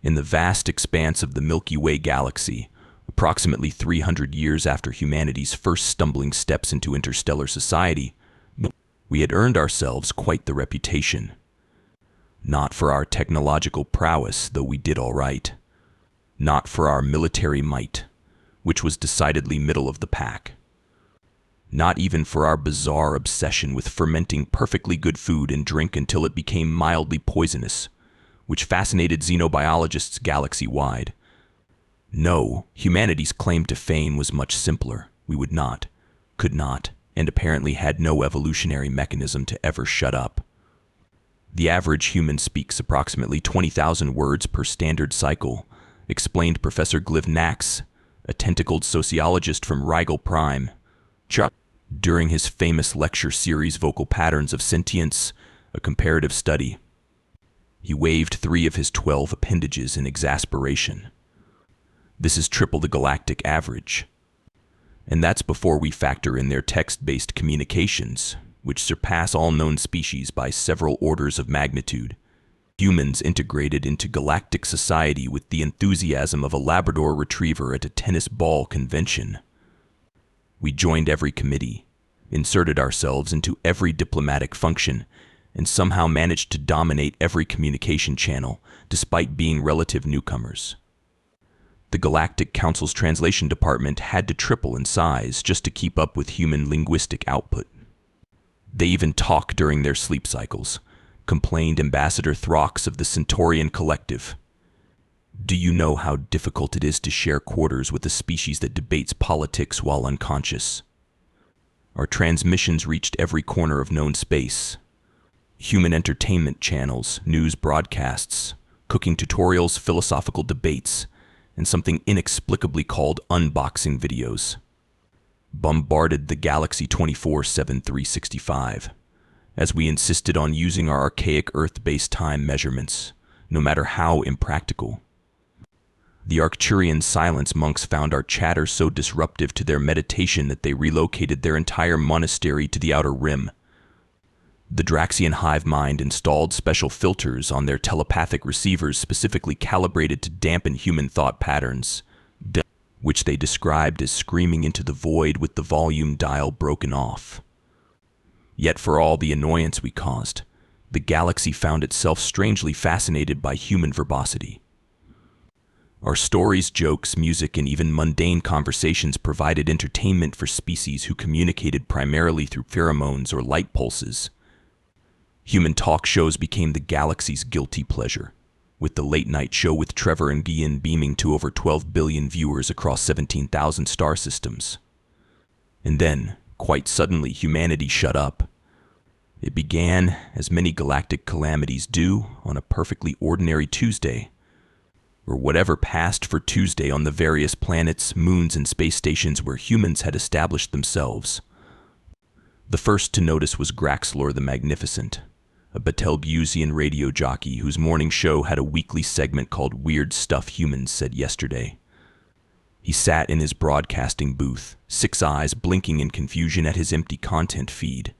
In the vast expanse of the Milky Way galaxy, approximately 300 years after humanity's first stumbling steps into interstellar society, we had earned ourselves quite the reputation. Not for our technological prowess, though we did all right. Not for our military might, which was decidedly middle of the pack. Not even for our bizarre obsession with fermenting perfectly good food and drink until it became mildly poisonous, which fascinated xenobiologists galaxy-wide. No, humanity's claim to fame was much simpler. We would not, could not, and apparently had no evolutionary mechanism to ever shut up. The average human speaks approximately 20,000 words per standard cycle, explained Professor Gliv Nax, a tentacled sociologist from Rigel Prime, during his famous lecture series Vocal Patterns of Sentience, a comparative study. He waved 3 of his 12 appendages in exasperation. This is triple the galactic average. And that's before we factor in their text-based communications, which surpass all known species by several orders of magnitude. Humans integrated into galactic society with the enthusiasm of a Labrador retriever at a tennis ball convention. We joined every committee, inserted ourselves into every diplomatic function, and somehow managed to dominate every communication channel, despite being relative newcomers. The Galactic Council's translation department had to triple in size just to keep up with human linguistic output. They even talk during their sleep cycles, complained Ambassador Throx of the Centaurian Collective. Do you know how difficult it is to share quarters with a species that debates politics while unconscious? Our transmissions reached every corner of known space. Human entertainment channels, news broadcasts, cooking tutorials, philosophical debates, and something inexplicably called unboxing videos bombarded the galaxy 24/7 365, as we insisted on using our archaic Earth-based time measurements, no matter how impractical. The Arcturian silence monks found our chatter so disruptive to their meditation that they relocated their entire monastery to the outer rim. The Draxian hive mind installed special filters on their telepathic receivers specifically calibrated to dampen human thought patterns, which they described as screaming into the void with the volume dial broken off. Yet for all the annoyance we caused, the galaxy found itself strangely fascinated by human verbosity. Our stories, jokes, music, and even mundane conversations provided entertainment for species who communicated primarily through pheromones or light pulses. Human talk shows became the galaxy's guilty pleasure, with the Late Night Show with Trevor and Guian beaming to over 12 billion viewers across 17,000 star systems. And then, quite suddenly, humanity shut up. It began, as many galactic calamities do, on a perfectly ordinary Tuesday, or whatever passed for Tuesday on the various planets, moons, and space stations where humans had established themselves. The first to notice was Graxlor the Magnificent, a Betelgeusian radio jockey whose morning show had a weekly segment called Weird Stuff Humans Said Yesterday. He sat in his broadcasting booth, 6 eyes blinking in confusion at his empty content feed.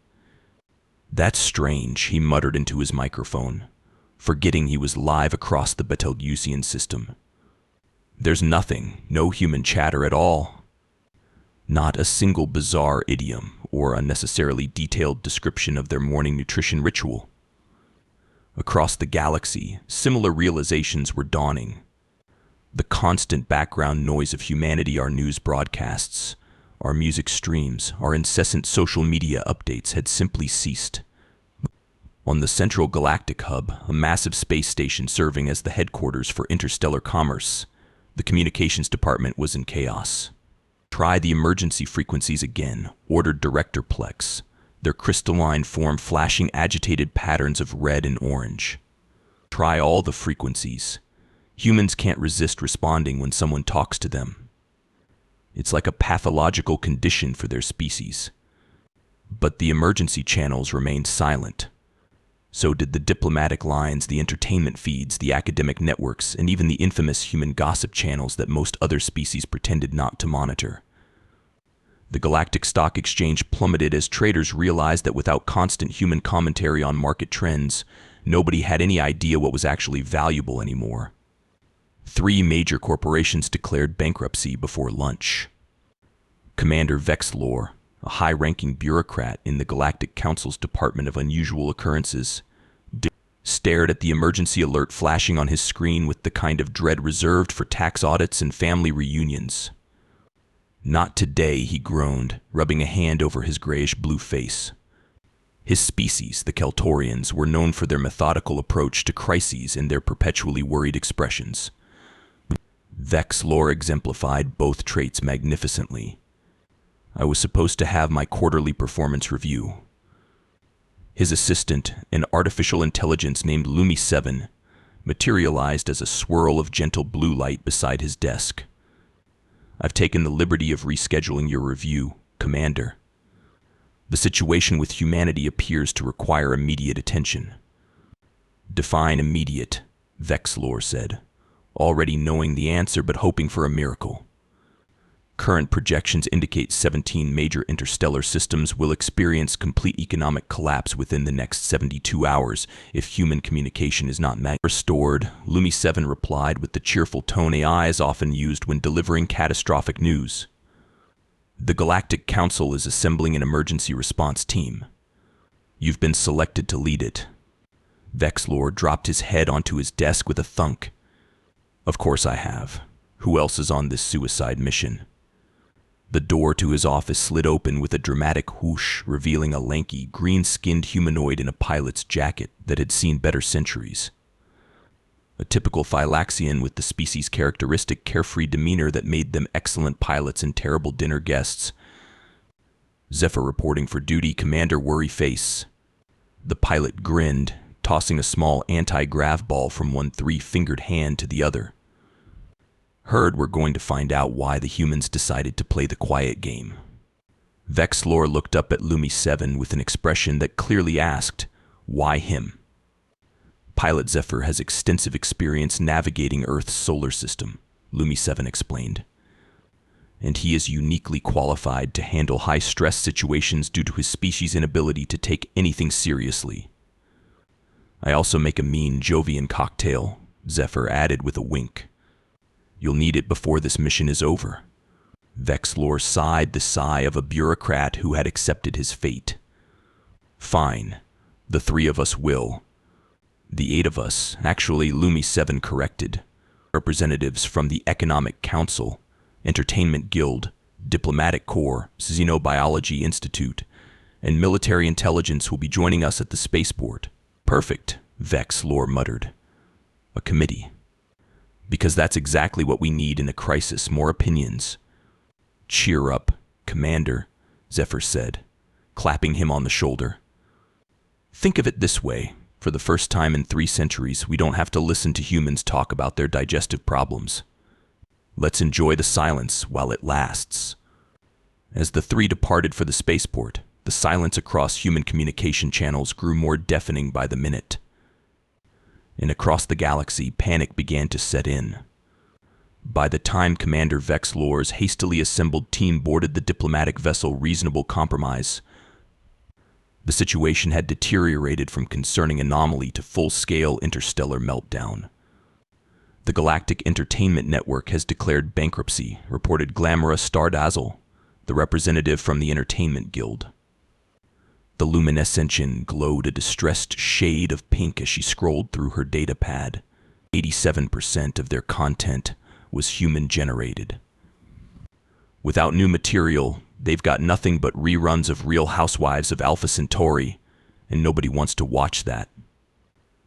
"That's strange," he muttered into his microphone, forgetting he was live across the Betelgeusian system. "There's nothing, no human chatter at all. Not a single bizarre idiom or unnecessarily detailed description of their morning nutrition ritual." Across the galaxy, similar realizations were dawning. The constant background noise of humanity, our news broadcasts, our music streams, our incessant social media updates had simply ceased. On the central galactic hub, a massive space station serving as the headquarters for interstellar commerce, the communications department was in chaos. "Try the emergency frequencies again," ordered Director Plex, their crystalline form flashing agitated patterns of red and orange. "Try all the frequencies. Humans can't resist responding when someone talks to them. It's like a pathological condition for their species." But the emergency channels remained silent. So did the diplomatic lines, the entertainment feeds, the academic networks, and even the infamous human gossip channels that most other species pretended not to monitor. The Galactic Stock Exchange plummeted as traders realized that without constant human commentary on market trends, nobody had any idea what was actually valuable anymore. 3 major corporations declared bankruptcy before lunch. Commander Vexlor, a high-ranking bureaucrat in the Galactic Council's Department of Unusual Occurrences, stared at the emergency alert flashing on his screen with the kind of dread reserved for tax audits and family reunions. "Not today," he groaned, rubbing a hand over his grayish-blue face. His species, the Keltorians, were known for their methodical approach to crises and their perpetually worried expressions. Vexlor exemplified both traits magnificently. I was supposed to have my quarterly performance review. His assistant, an artificial intelligence named Lumi 7, materialized as a swirl of gentle blue light beside his desk. "I've taken the liberty of rescheduling your review, Commander. The situation with humanity appears to require immediate attention." "Define immediate," Vexlor said, already knowing the answer but hoping for a miracle. "Current projections indicate 17 major interstellar systems will experience complete economic collapse within the next 72 hours if human communication is not restored," Lumi 7 replied with the cheerful tone AI is often used when delivering catastrophic news. "The Galactic Council is assembling an emergency response team. You've been selected to lead it." Vexlor dropped his head onto his desk with a thunk. "Of course I have. Who else is on this suicide mission?" The door to his office slid open with a dramatic whoosh, revealing a lanky, green-skinned humanoid in a pilot's jacket that had seen better centuries. A typical Phylaxian with the species' characteristic carefree demeanor that made them excellent pilots and terrible dinner guests. "Zephyr reporting for duty, Commander Worry Face." The pilot grinned, tossing a small anti-grav ball from one 3-fingered hand to the other. "Heard we're going to find out why the humans decided to play the quiet game." Vexlor looked up at Lumi 7 with an expression that clearly asked, "Why him?" "Pilot Zephyr has extensive experience navigating Earth's solar system," Lumi 7 explained. "And he is uniquely qualified to handle high-stress situations due to his species' inability to take anything seriously. I also make a mean Jovian cocktail," Zephyr added with a wink. "You'll need it before this mission is over." Vexlor sighed the sigh of a bureaucrat who had accepted his fate. "Fine. The 3 of us will." "The 8 of us," actually Lumi 7 corrected. "Representatives from the Economic Council, Entertainment Guild, Diplomatic Corps, Xenobiology Institute, and Military Intelligence will be joining us at the spaceport." "Perfect," Vexlor muttered. "A committee. Because that's exactly what we need in a crisis, more opinions." "Cheer up, Commander," Zephyr said, clapping him on the shoulder. "Think of it this way. For the first time in 3 centuries, we don't have to listen to humans talk about their digestive problems. Let's enjoy the silence while it lasts." As the 3 departed for the spaceport, the silence across human communication channels grew more deafening by the minute. And across the galaxy, panic began to set in. By the time Commander Vexlor's hastily assembled team boarded the diplomatic vessel Reasonable Compromise, the situation had deteriorated from concerning anomaly to full-scale interstellar meltdown. "The Galactic Entertainment Network has declared bankruptcy," reported Glamora Stardazzle, the representative from the Entertainment Guild. The luminescentian glowed a distressed shade of pink as she scrolled through her data pad. 87% of their content was human-generated. Without new material, they've got nothing but reruns of Real Housewives of Alpha Centauri, and nobody wants to watch that.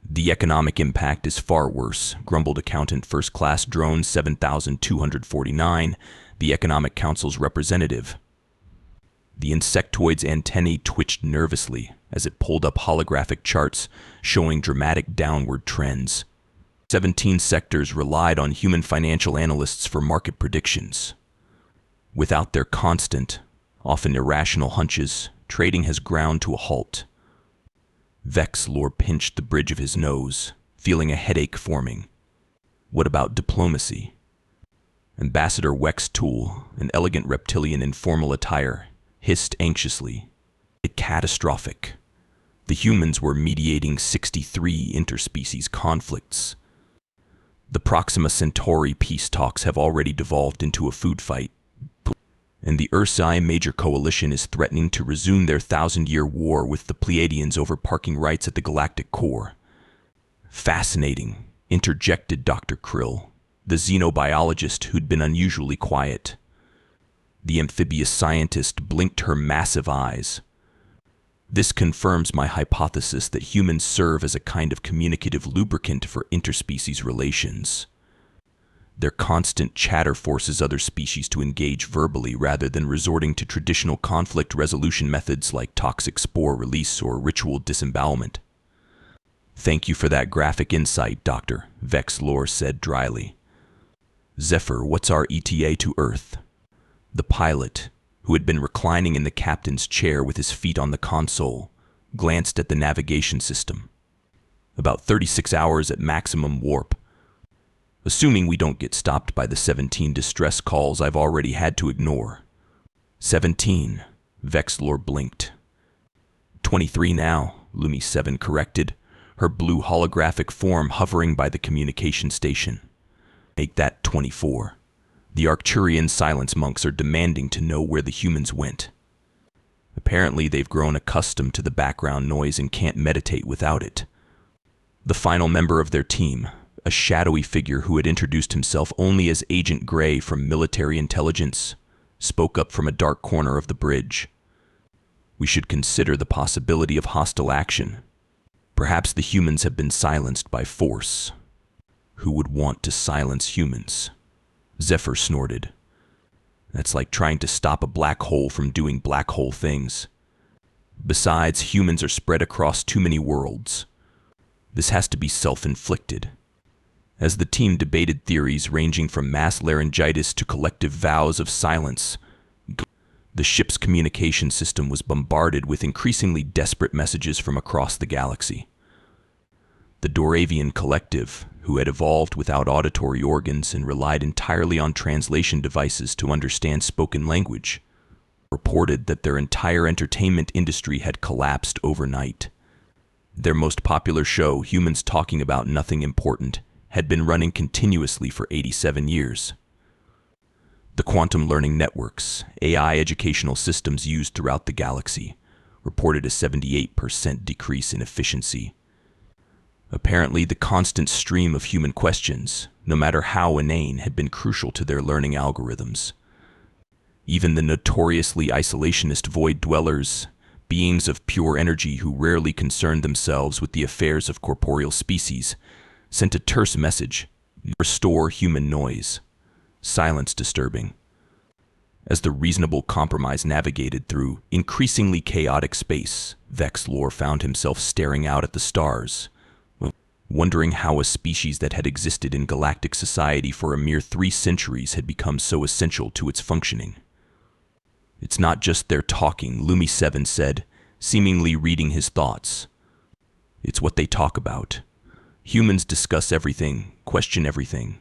"The economic impact is far worse," grumbled Accountant First Class Drone 7249, the Economic Council's representative. The insectoid's antennae twitched nervously as it pulled up holographic charts showing dramatic downward trends. 17 sectors relied on human financial analysts for market predictions. Without their constant, often irrational hunches, trading has ground to a halt. Vexlor pinched the bridge of his nose, feeling a headache forming. What about diplomacy? Ambassador Wex Tool, an elegant reptilian in formal attire, hissed anxiously. It catastrophic. The humans were mediating 63 interspecies conflicts. The Proxima Centauri peace talks have already devolved into a food fight, and the Ursi Major Coalition is threatening to resume their 1,000-year war with the Pleiadians over parking rights at the galactic core. Fascinating, interjected Dr. Krill, the xenobiologist who'd been unusually quiet. The amphibious scientist blinked her massive eyes. This confirms my hypothesis that humans serve as a kind of communicative lubricant for interspecies relations. Their constant chatter forces other species to engage verbally rather than resorting to traditional conflict resolution methods like toxic spore release or ritual disembowelment. Thank you for that graphic insight, Doctor, Vexlor said dryly. Zephyr, what's our ETA to Earth? The pilot, who had been reclining in the captain's chair with his feet on the console, glanced at the navigation system. About 36 hours at maximum warp. Assuming we don't get stopped by the 17 distress calls I've already had to ignore. 17, Vexlor blinked. 23 now, Lumi 7 corrected, her blue holographic form hovering by the communication station. Make that 24. The Arcturian silence monks are demanding to know where the humans went. Apparently they've grown accustomed to the background noise and can't meditate without it. The final member of their team, a shadowy figure who had introduced himself only as Agent Gray from military intelligence, spoke up from a dark corner of the bridge. We should consider the possibility of hostile action. Perhaps the humans have been silenced by force. Who would want to silence humans? Zephyr snorted. That's like trying to stop a black hole from doing black hole things. Besides, humans are spread across too many worlds. This has to be self-inflicted. As the team debated theories ranging from mass laryngitis to collective vows of silence, the ship's communication system was bombarded with increasingly desperate messages from across the galaxy. The Doravian collective, who had evolved without auditory organs and relied entirely on translation devices to understand spoken language, reported that their entire entertainment industry had collapsed overnight. Their most popular show, Humans Talking About Nothing Important, had been running continuously for 87 years. The quantum learning networks, AI educational systems used throughout the galaxy, reported a 78% decrease in efficiency. Apparently, the constant stream of human questions, no matter how inane, had been crucial to their learning algorithms. Even the notoriously isolationist void dwellers, beings of pure energy who rarely concerned themselves with the affairs of corporeal species, sent a terse message: restore human noise. Silence disturbing. As the reasonable compromise navigated through increasingly chaotic space, Vexlor found himself staring out at the stars, wondering how a species that had existed in galactic society for a mere 3 centuries had become so essential to its functioning. It's not just their talking, Lumi 7 said, seemingly reading his thoughts. It's what they talk about. Humans discuss everything, question everything.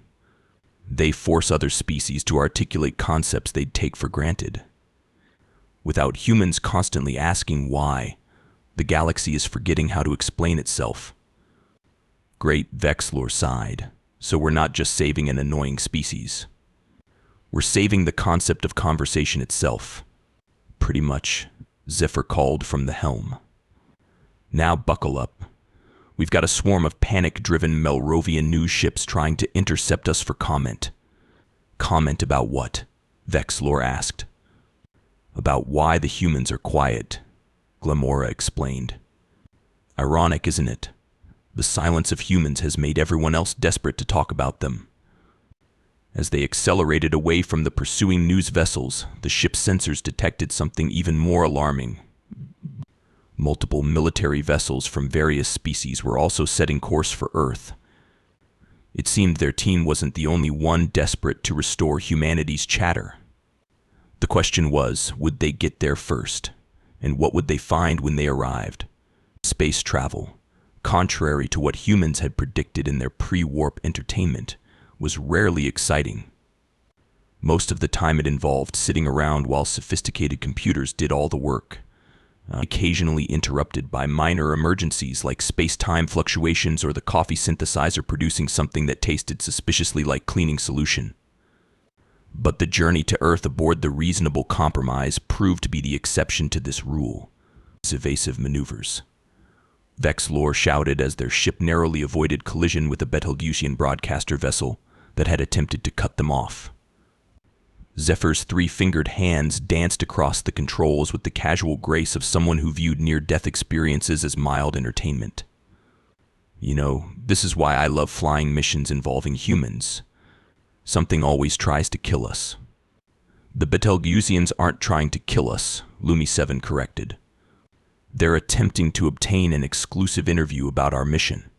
They force other species to articulate concepts they'd take for granted. Without humans constantly asking why, the galaxy is forgetting how to explain itself. Great, Vexlor sighed. So we're not just saving an annoying species. We're saving the concept of conversation itself. Pretty much, Zephyr called from the helm. Now buckle up. We've got a swarm of panic-driven Melrovian news ships trying to intercept us for comment. Comment about what? Vexlor asked. About why the humans are quiet, Glamora explained. Ironic, isn't it? The silence of humans has made everyone else desperate to talk about them. As they accelerated away from the pursuing news vessels, the ship's sensors detected something even more alarming. Multiple military vessels from various species were also setting course for Earth. It seemed their team wasn't the only one desperate to restore humanity's chatter. The question was, would they get there first? And what would they find when they arrived? Space travel, contrary to what humans had predicted in their pre-warp entertainment, was rarely exciting. Most of the time it involved sitting around while sophisticated computers did all the work. occasionally interrupted by minor emergencies like space-time fluctuations or the coffee synthesizer producing something that tasted suspiciously like cleaning solution. But the journey to Earth aboard the Reasonable Compromise proved to be the exception to this rule. Evasive maneuvers. Vexlor shouted as their ship narrowly avoided collision with a Betelgeusian broadcaster vessel that had attempted to cut them off. Zephyr's three-fingered hands danced across the controls with the casual grace of someone who viewed near-death experiences as mild entertainment. You know, this is why I love flying missions involving humans. Something always tries to kill us. The Betelgeusians aren't trying to kill us, Lumi 7 corrected. They're attempting to obtain an exclusive interview about our mission.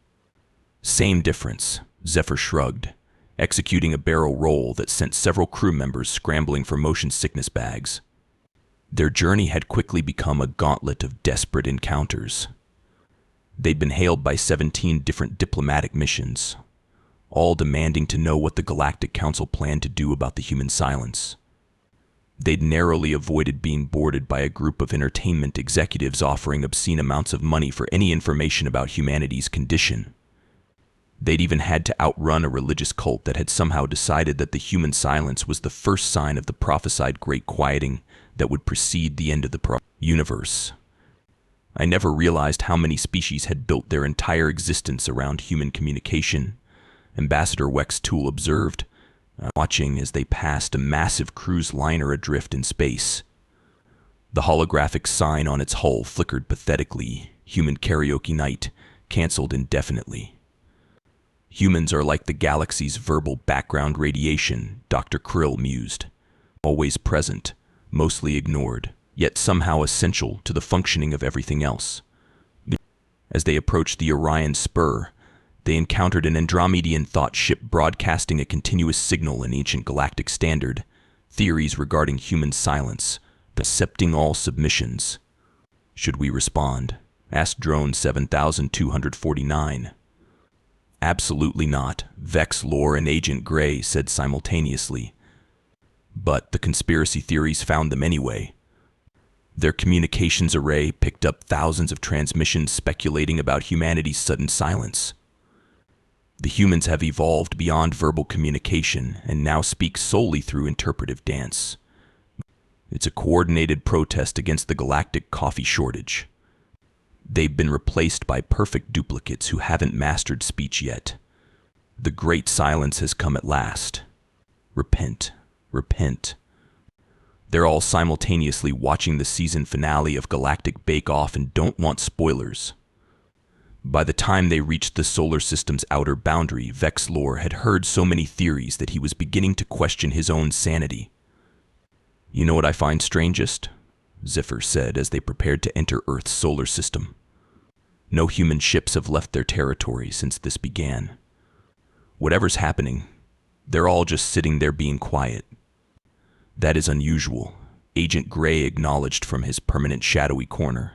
Same difference, Zephyr shrugged, executing a barrel roll that sent several crew members scrambling for motion sickness bags. Their journey had quickly become a gauntlet of desperate encounters. They'd been hailed by 17 different diplomatic missions, all demanding to know what the Galactic Council planned to do about the human silence. They'd narrowly avoided being boarded by a group of entertainment executives offering obscene amounts of money for any information about humanity's condition. They'd even had to outrun a religious cult that had somehow decided that the human silence was the first sign of the prophesied great quieting that would precede the end of the universe. I never realized how many species had built their entire existence around human communication, Ambassador Wex Tool observed, watching as they passed a massive cruise liner adrift in space. The holographic sign on its hull flickered pathetically, Human Karaoke Night, canceled indefinitely. Humans are like the galaxy's verbal background radiation, Dr. Krill mused. Always present, mostly ignored, yet somehow essential to the functioning of everything else. As they approached the Orion Spur, they encountered an Andromedian thought ship broadcasting a continuous signal in ancient galactic standard, theories regarding human silence, accepting all submissions. Should we respond? Asked Drone 7249. Absolutely not, Vex Lore and Agent Gray said simultaneously. But the conspiracy theories found them anyway. Their communications array picked up thousands of transmissions speculating about humanity's sudden silence. The humans have evolved beyond verbal communication and now speak solely through interpretive dance. It's a coordinated protest against the galactic coffee shortage. They've been replaced by perfect duplicates who haven't mastered speech yet. The great silence has come at last. Repent, repent. They're all simultaneously watching the season finale of Galactic Bake Off and don't want spoilers. By the time they reached the solar system's outer boundary, Vexlor had heard so many theories that he was beginning to question his own sanity. You know what I find strangest? Zephyr said as they prepared to enter Earth's solar system. No human ships have left their territory since this began. Whatever's happening, they're all just sitting there being quiet. That is unusual, Agent Gray acknowledged from his permanent shadowy corner.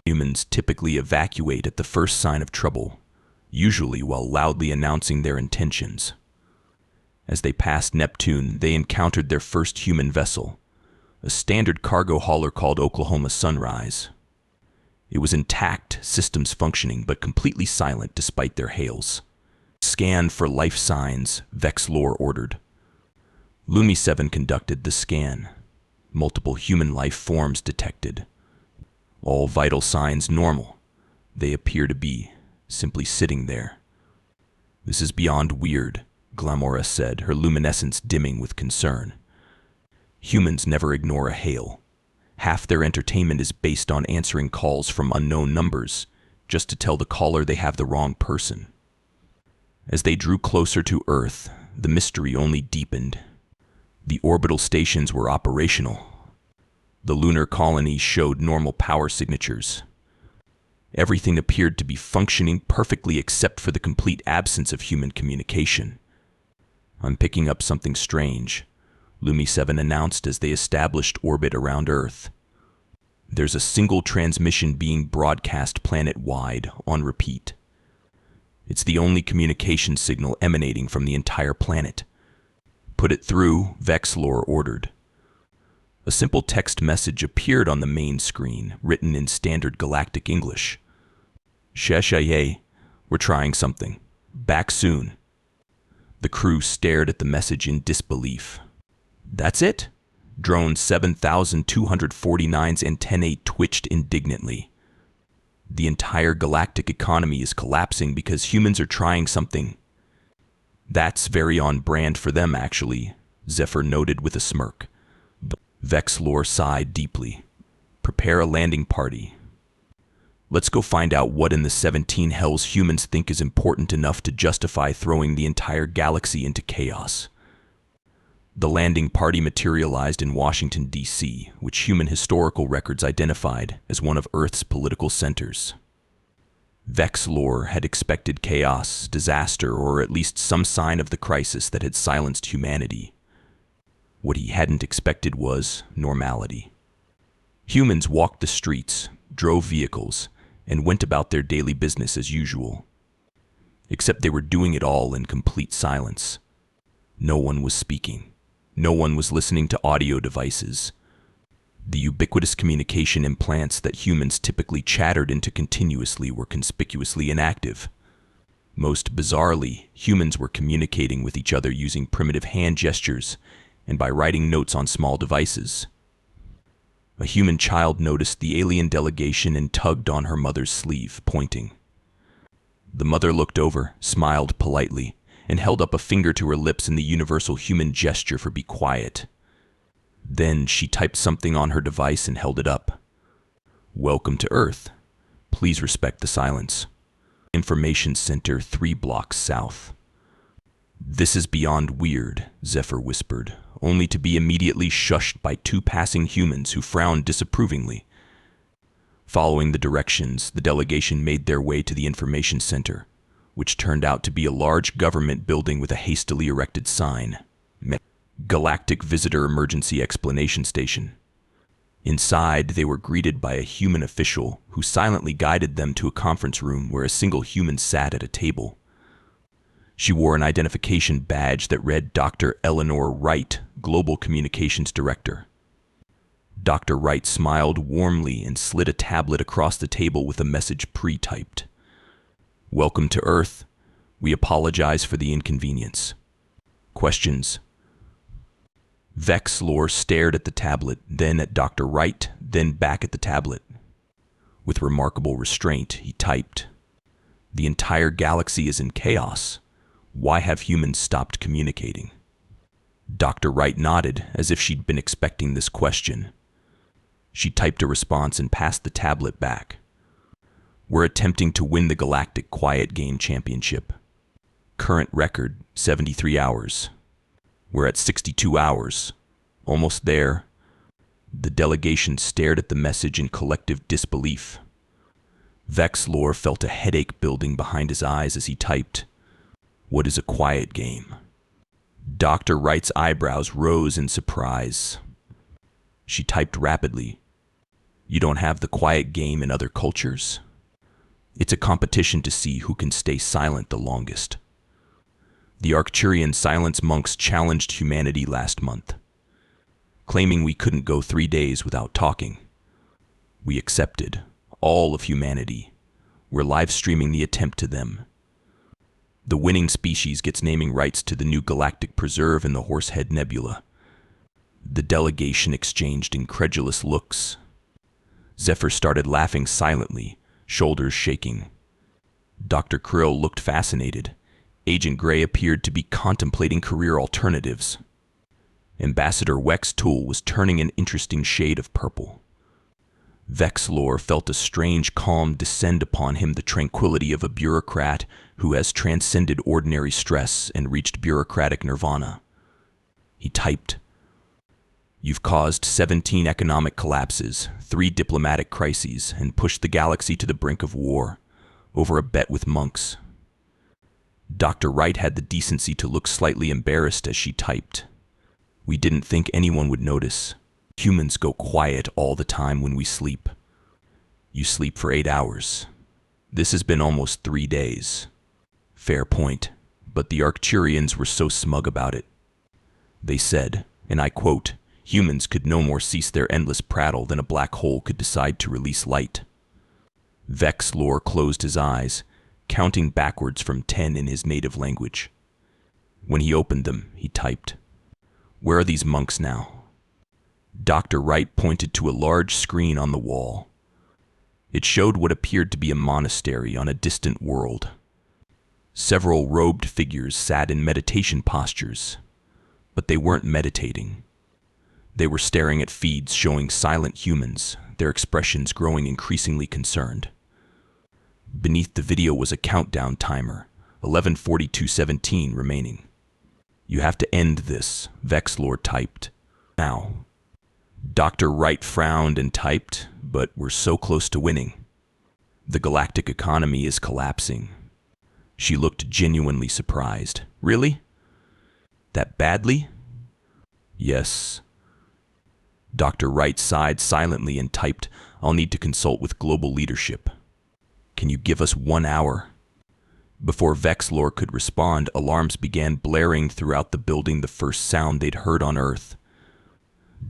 Humans typically evacuate at the first sign of trouble, usually while loudly announcing their intentions. As they passed Neptune, they encountered their first human vessel, a standard cargo hauler called Oklahoma Sunrise. It was intact, systems functioning, but completely silent despite their hails. Scan for life signs, Vexlor ordered. Lumi 7 conducted the scan. Multiple human life forms detected. All vital signs normal. They appear to be simply sitting there. This is beyond weird, Glamora said, her luminescence dimming with concern. Humans never ignore a hail. Half their entertainment is based on answering calls from unknown numbers, just to tell the caller they have the wrong person. As they drew closer to Earth, the mystery only deepened. The orbital stations were operational. The lunar colonies showed normal power signatures. Everything appeared to be functioning perfectly except for the complete absence of human communication. I'm picking up something strange, Lumi 7 announced as they established orbit around Earth. There's a single transmission being broadcast planet-wide on repeat. It's the only communication signal emanating from the entire planet. Put it through, Vexlor ordered. A simple text message appeared on the main screen, written in standard Galactic English. "Scifistory, we're trying something. Back soon." The crew stared at the message in disbelief. "That's it?" Drone 7249's antennae twitched indignantly. "The entire galactic economy is collapsing because humans are trying something." "That's very on brand for them, actually," Zephyr noted with a smirk. Vexlor sighed deeply. "Prepare a landing party. Let's go find out what in the 17 hells humans think is important enough to justify throwing the entire galaxy into chaos." The landing party materialized in Washington, D.C., which human historical records identified as one of Earth's political centers. Vexlor had expected chaos, disaster, or at least some sign of the crisis that had silenced humanity. What he hadn't expected was normality. Humans walked the streets, drove vehicles, and went about their daily business as usual. Except they were doing it all in complete silence. No one was speaking. No one was listening to audio devices. The ubiquitous communication implants that humans typically chattered into continuously were conspicuously inactive. Most bizarrely, humans were communicating with each other using primitive hand gestures and by writing notes on small devices. A human child noticed the alien delegation and tugged on her mother's sleeve, pointing. The mother looked over, smiled politely, and held up a finger to her lips in the universal human gesture for "be quiet." Then she typed something on her device and held it up. "Welcome to Earth. Please respect the silence. Information Center 3 blocks south." "This is beyond weird," Zephyr whispered, only to be immediately shushed by 2 passing humans who frowned disapprovingly. Following the directions, the delegation made their way to the information center, which turned out to be a large government building with a hastily erected sign. Galactic Visitor Emergency Explanation Station. Inside, they were greeted by a human official who silently guided them to a conference room where a single human sat at a table. She wore an identification badge that read Dr. Eleanor Wright, Global Communications Director. Dr. Wright smiled warmly and slid a tablet across the table with a message pre-typed. "Welcome to Earth. We apologize for the inconvenience. Questions?" Vexlor stared at the tablet, then at Dr. Wright, then back at the tablet. With remarkable restraint, he typed, "The entire galaxy is in chaos. Why have humans stopped communicating?" Dr. Wright nodded, as if she'd been expecting this question. She typed a response and passed the tablet back. "We're attempting to win the Galactic Quiet Game Championship. Current record, 73 hours. We're at 62 hours. Almost there." The delegation stared at the message in collective disbelief. Vexlor felt a headache building behind his eyes as he typed, "What is a quiet game?" Dr. Wright's eyebrows rose in surprise. She typed rapidly, "You don't have the quiet game in other cultures? It's a competition to see who can stay silent the longest. The Arcturian silence monks challenged humanity last month, claiming we couldn't go 3 days without talking. We accepted, all of humanity. We're live streaming the attempt to them. The winning species gets naming rights to the new galactic preserve in the Horsehead Nebula." The delegation exchanged incredulous looks. Zephyr started laughing silently, shoulders shaking. Dr. Krill looked fascinated. Agent Gray appeared to be contemplating career alternatives. Ambassador Wextool was turning an interesting shade of purple. Vexlor felt a strange calm descend upon him, the tranquility of a bureaucrat who has transcended ordinary stress and reached bureaucratic nirvana. He typed, "You've caused 17 economic collapses, 3 diplomatic crises, and pushed the galaxy to the brink of war, over a bet with monks." Dr. Wright had the decency to look slightly embarrassed as she typed, "We didn't think anyone would notice. Humans go quiet all the time when we sleep. You sleep for 8 hours. This has been almost 3 days. Fair point, but the Arcturians were so smug about it. They said, and I quote, Humans could no more cease their endless prattle than a black hole could decide to release light. Vexlor closed his eyes, counting backwards from 10 in his native language. When he opened them, he typed, "Where are these monks now?" Dr. Wright pointed to a large screen on the wall. It showed what appeared to be a monastery on a distant world. Several robed figures sat in meditation postures, but they weren't meditating. They were staring at feeds showing silent humans, their expressions growing increasingly concerned. Beneath the video was a countdown timer, 11:42:17 remaining. "You have to end this," Vexlor typed. "Now." Dr. Wright frowned and typed, "But we're so close to winning. The galactic economy is collapsing." She looked genuinely surprised. "Really? That badly?" "Yes." Dr. Wright sighed silently and typed, "I'll need to consult with global leadership. Can you give us 1 hour?" Before Vexlor could respond, alarms began blaring throughout the building, the first sound they'd heard on Earth.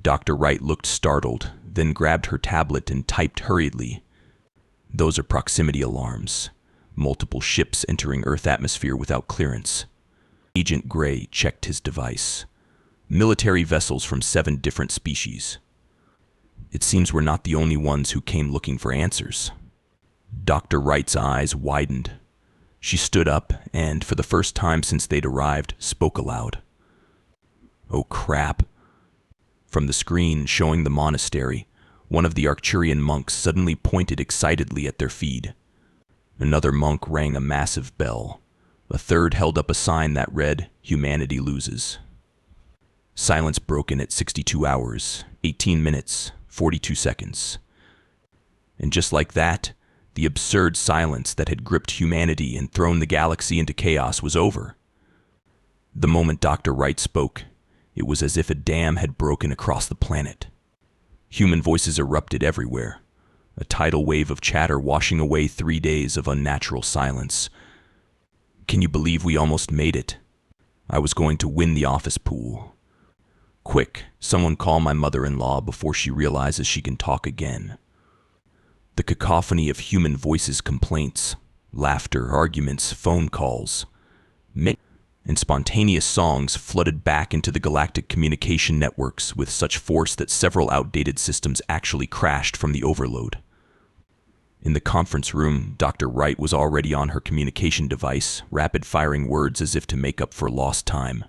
Dr. Wright looked startled, then grabbed her tablet and typed hurriedly, "Those are proximity alarms. Multiple ships entering Earth atmosphere without clearance." Agent Gray checked his device. "Military vessels from 7 different species. It seems we're not the only ones who came looking for answers." Dr. Wright's eyes widened. She stood up and, for the first time since they'd arrived, spoke aloud. "Oh crap." From the screen showing the monastery, one of the Arcturian monks suddenly pointed excitedly at their feed. Another monk rang a massive bell. A third held up a sign that read, "Humanity loses." Silence broke in at 62 hours, 18 minutes, 42 seconds. And just like that, the absurd silence that had gripped humanity and thrown the galaxy into chaos was over. The moment Dr. Wright spoke, it was as if a dam had broken across the planet. Human voices erupted everywhere, a tidal wave of chatter washing away 3 days of unnatural silence. "Can you believe we almost made it? I was going to win the office pool. Quick, someone call my mother-in-law before she realizes she can talk again." The cacophony of human voices, complaints, laughter, arguments, phone calls, and spontaneous songs flooded back into the galactic communication networks with such force that several outdated systems actually crashed from the overload. In the conference room, Dr. Wright was already on her communication device, rapid-firing words as if to make up for lost time.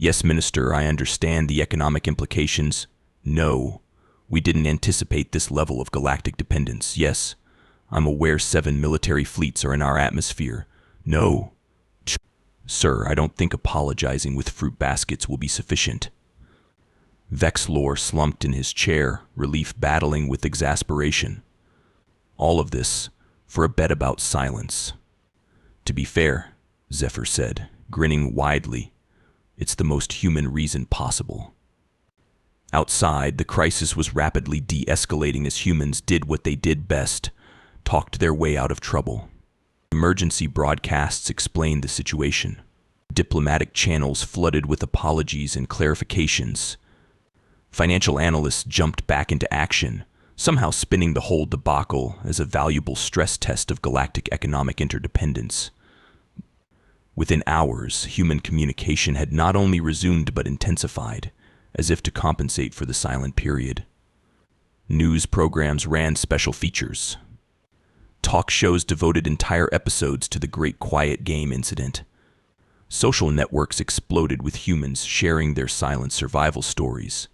"Yes, Minister, I understand the economic implications. No, we didn't anticipate this level of galactic dependence. Yes, I'm aware 7 military fleets are in our atmosphere. No. Sir, I don't think apologizing with fruit baskets will be sufficient." Vexlor slumped in his chair, relief battling with exasperation. All of this for a bet about silence. "To be fair," Zephyr said, grinning widely, "it's the most human reason possible." Outside, the crisis was rapidly de-escalating as humans did what they did best, talked their way out of trouble. Emergency broadcasts explained the situation. Diplomatic channels flooded with apologies and clarifications. Financial analysts jumped back into action, somehow spinning the whole debacle as a valuable stress test of galactic economic interdependence. Within hours, human communication had not only resumed but intensified, as if to compensate for the silent period. News programs ran special features. Talk shows devoted entire episodes to the Great Quiet Game incident. Social networks exploded with humans sharing their silent survival stories.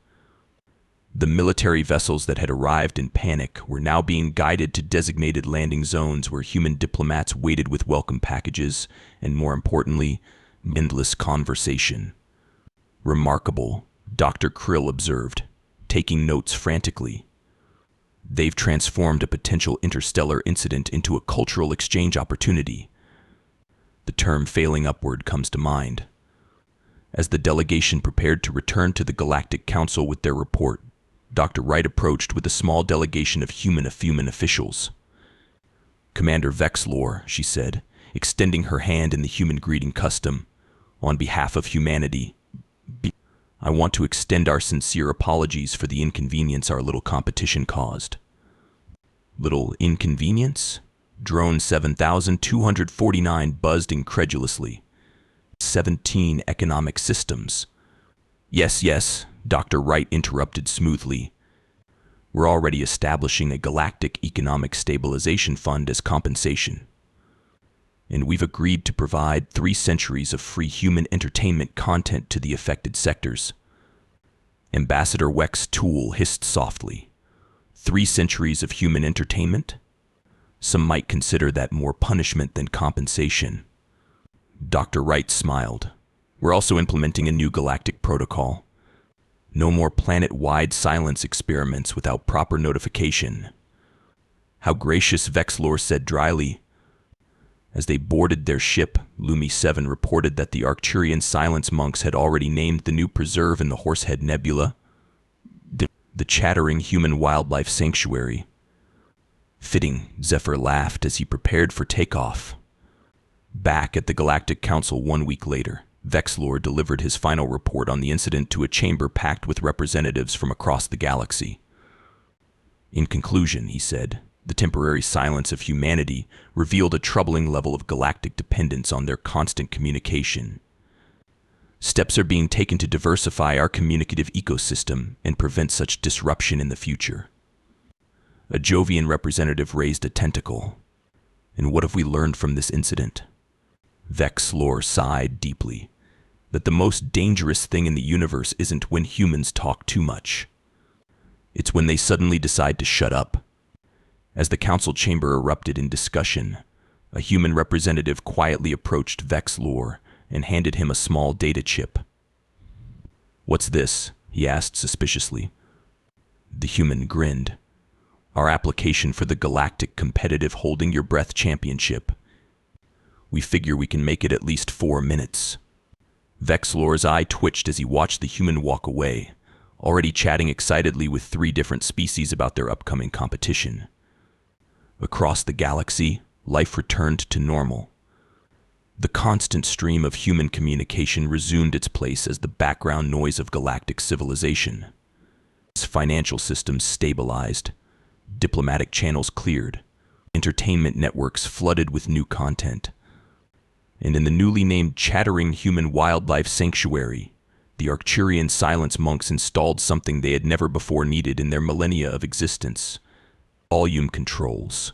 The military vessels that had arrived in panic were now being guided to designated landing zones where human diplomats waited with welcome packages and, more importantly, endless conversation. "Remarkable," Dr. Krill observed, taking notes frantically. "They've transformed a potential interstellar incident into a cultural exchange opportunity." The term "failing upward" comes to mind. As the delegation prepared to return to the Galactic Council with their report, Dr. Wright approached with a small delegation of human officials. "Commander Vexlor," she said, extending her hand in the human greeting custom, "on behalf of humanity, I want to extend our sincere apologies for the inconvenience our little competition caused. Little inconvenience? Drone 7249 buzzed incredulously. 17 economic systems. Yes, Dr. Wright interrupted smoothly. We're already establishing a Galactic Economic Stabilization Fund as compensation. And we've agreed to provide 3 centuries of free human entertainment content to the affected sectors. Ambassador Wex Toole hissed softly. 3 centuries of human entertainment? Some might consider that more punishment than compensation. Dr. Wright smiled. We're also implementing a new galactic protocol. No more planet-wide silence experiments without proper notification. How gracious, Vexlor said dryly. As they boarded their ship, Lumi 7 reported that the Arcturian silence monks had already named the new preserve in the Horsehead Nebula the Chattering Human Wildlife Sanctuary. Fitting, Zephyr laughed as he prepared for takeoff. Back at the Galactic Council 1 week later, Vexlor delivered his final report on the incident to a chamber packed with representatives from across the galaxy. In conclusion, he said, the temporary silence of humanity revealed a troubling level of galactic dependence on their constant communication. Steps are being taken to diversify our communicative ecosystem and prevent such disruption in the future. A Jovian representative raised a tentacle. And what have we learned from this incident? Vexlor sighed deeply. That the most dangerous thing in the universe isn't when humans talk too much. It's when they suddenly decide to shut up. As the council chamber erupted in discussion, a human representative quietly approached Vexlor and handed him a small data chip. "What's this?" he asked suspiciously. The human grinned. "Our application for the Galactic Competitive Holding Your Breath Championship. We figure we can make it at least 4 minutes." Vexlor's eye twitched as he watched the human walk away, already chatting excitedly with 3 different species about their upcoming competition. Across the galaxy, life returned to normal. The constant stream of human communication resumed its place as the background noise of galactic civilization. Its financial systems stabilized, diplomatic channels cleared, entertainment networks flooded with new content. And in the newly named Chattering Human Wildlife Sanctuary, the Arcturian silence monks installed something they had never before needed in their millennia of existence: volume controls.